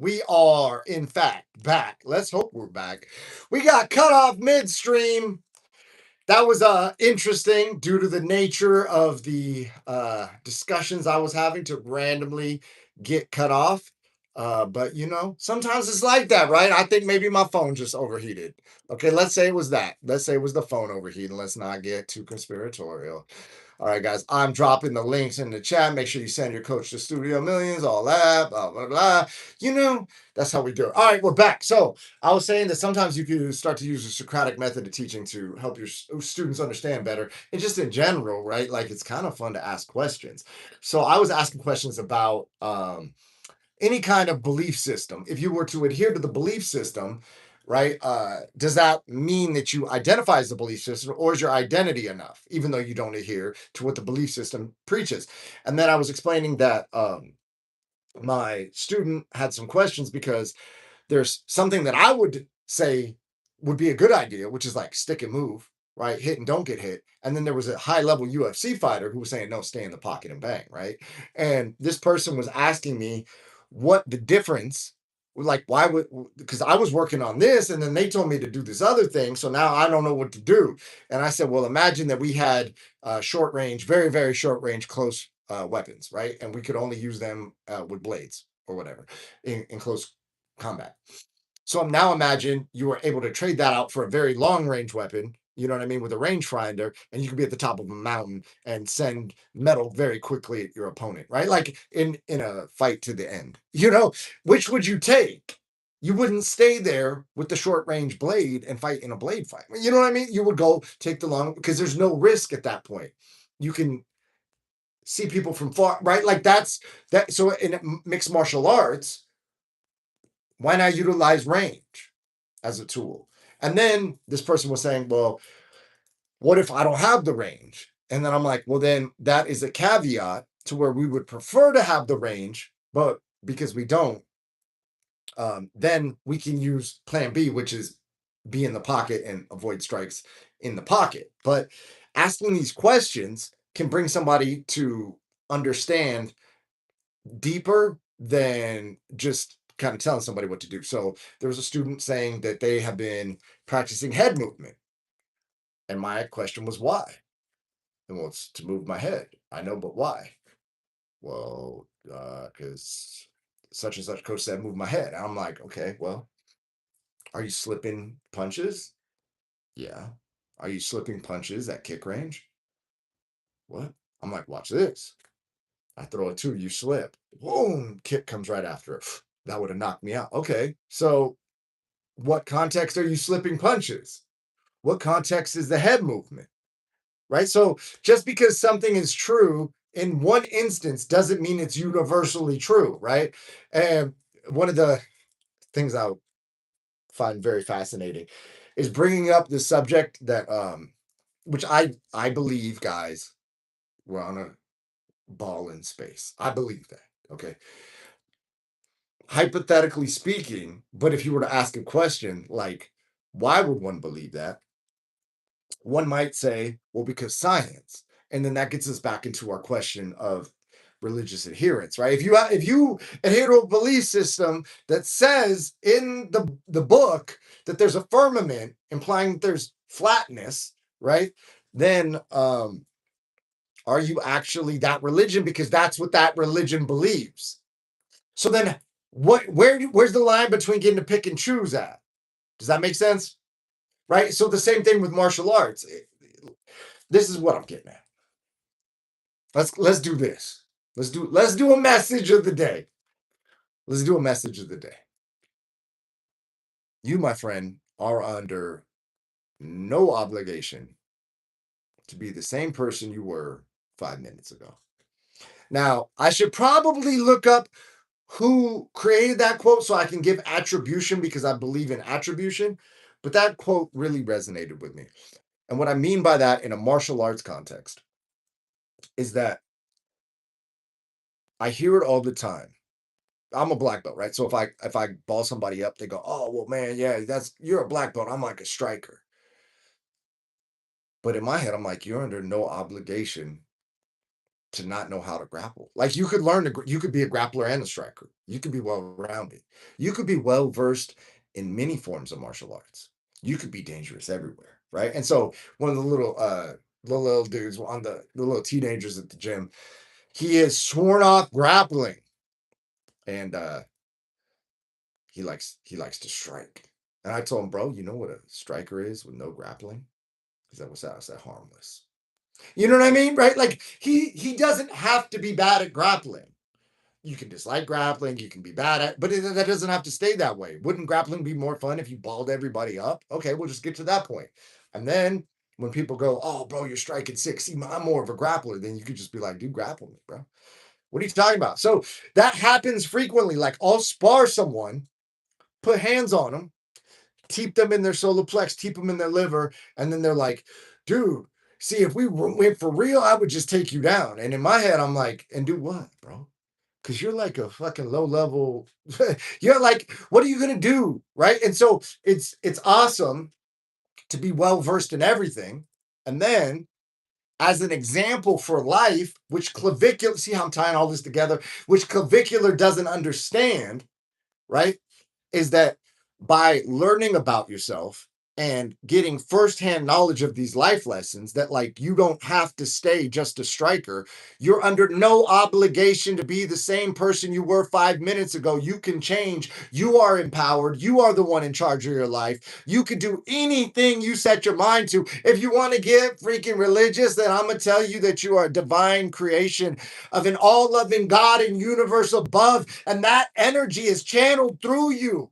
We are, in fact, back. Let's hope we're back. We got cut off midstream. That was interesting due to the nature of the discussions I was having to randomly get cut off. But sometimes it's like that, right? I think maybe my phone just overheated. Okay, let's say it was that. Let's say it was the phone overheating. Let's not get too conspiratorial. All right, guys, I'm dropping the links in the chat. Make sure you send your coach to Studio Millions, all that, blah, blah, blah. That's how we do it. All right, we're back. So I was saying that sometimes you can start to use the Socratic method of teaching to help your students understand better. And just in general, right? Like it's kind of fun to ask questions. So I was asking questions about any kind of belief system. If you were to adhere to the belief system, right, does that mean that you identify as the belief system, or is your identity enough, even though you don't adhere to what the belief system preaches? And then I was explaining that my student had some questions because there's something that I would say would be a good idea, which is like stick and move, right? Hit and don't get hit. And then there was a high level UFC fighter who was saying, no, stay in the pocket and bang, right? And this person was asking me what the difference, like, why would, because I was working on this and then they told me to do this other thing. So now I don't know what to do. And I said, well, imagine that we had short range, very, very short range, close weapons, right? And we could only use them with blades or whatever in close combat. So now imagine you were able to trade that out for a very long range weapon, you know what I mean, with a rangefinder, and you could be at the top of a mountain and send metal very quickly at your opponent, right? Like in a fight to the end. Which would you take? You wouldn't stay there with the short range blade and fight in a blade fight. You know what I mean? You would go take the long because there's no risk at that point. You can see people from far, right? Like that's that. So in mixed martial arts, why not utilize range as a tool? And then this person was saying, well, what if I don't have the range? And then I'm like, well, then that is a caveat to where we would prefer to have the range, but because we don't, then we can use plan B, which is be in the pocket and avoid strikes in the pocket. But asking these questions can bring somebody to understand deeper than just kind of telling somebody what to do. So there was a student saying that they have been practicing head movement. And my question was, why? And well, it's to move my head. I know, but why? Well, because such and such coach said move my head. And I'm like, okay, well, are you slipping punches? Yeah. Are you slipping punches at kick range? What? I'm like, watch this. I throw it too, you slip. Boom, kick comes right after it. That would have knocked me out. Okay. So what context are you slipping punches? What context is the head movement? Right? So just because something is true in one instance doesn't mean it's universally true, right? And one of the things I find very fascinating is bringing up the subject that which I believe, guys, we're on a ball in space. I believe that. Okay. Hypothetically speaking, but if you were to ask a question like, why would one believe that? One might say, well, because science. And then that gets us back into our question of religious adherence, right? If you adhere to a belief system that says in the book that there's a firmament, implying that there's flatness, right? Then are you actually that religion? Because that's what that religion believes. So then where's the line between getting to pick and choose at? Does that make sense? Right? So the same thing with martial arts. This is what I'm getting at. Let's do this. Let's do a message of the day. Let's do a message of the day. You, my friend, are under no obligation to be the same person you were 5 minutes ago. Now, I should probably look up who created that quote so I can give attribution because I believe in attribution. But that quote really resonated with me. And what I mean by that in a martial arts context is that I hear it all the time. I'm a black belt, right? So if I ball somebody up, they go, "Oh, well, man, yeah, that's you're a black belt. I'm like a striker." But in my head, I'm like, "You're under no obligation to not know how to grapple. Like you could learn to, you could be a grappler and a striker. You could be well rounded. You could be well versed in many forms of martial arts. You could be dangerous everywhere, right? And so one of the little dudes on the little teenagers at the gym, he has sworn off grappling, and he likes to strike. And I told him, bro, you know what a striker is with no grappling? He said, what's that? I said, harmless. You know what I mean? Right? Like he doesn't have to be bad at grappling. You can dislike grappling, you can be bad at, but that doesn't have to stay that way. Wouldn't grappling be more fun if you balled everybody up? Okay, we'll just get to that point. And then when people go, oh, bro, you're striking six. See, I'm more of a grappler. Then you could just be like, dude, grapple me, bro. What are you talking about? So that happens frequently. Like I'll spar someone, put hands on them, teep them in their solar plex, teep them in their liver, and then they're like, dude, see, if we went for real, I would just take you down. And in my head, I'm like, and do what, bro? Because you're like a fucking low level. You're like, what are you gonna do, right? And so it's awesome to be well versed in everything, and then as an example for life, which clavicular, see how I'm tying all this together, which clavicular doesn't understand, right? Is that by learning about yourself and getting firsthand knowledge of these life lessons, that like you don't have to stay just a striker. You're under no obligation to be the same person you were 5 minutes ago. You can change. You are empowered. You are the one in charge of your life. You can do anything you set your mind to. If you want to get freaking religious, then I'm going to tell you that you are a divine creation of an all-loving God and universe above, and that energy is channeled through you.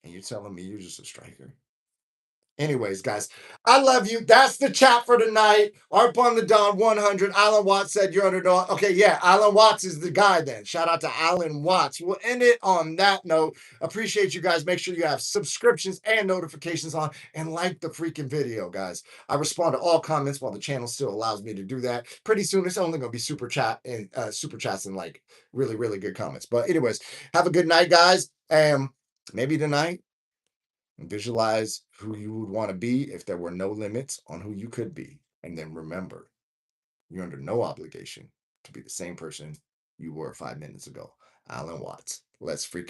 And you're telling me you're just a striker? Anyways, guys, I love you. That's the chat for tonight. Arp on the Dawn 100. Alan Watts said you're underdog. Okay, yeah, Alan Watts is the guy then. Shout out to Alan Watts. We'll end it on that note. Appreciate you guys. Make sure you have subscriptions and notifications on and like the freaking video, guys. I respond to all comments while the channel still allows me to do that. Pretty soon, it's only going to be super chats and like really, really good comments. But anyways, have a good night, guys. Maybe tonight, visualize who you would want to be if there were no limits on who you could be. And then remember, you're under no obligation to be the same person you were 5 minutes ago. Alan Watts. Let's freak.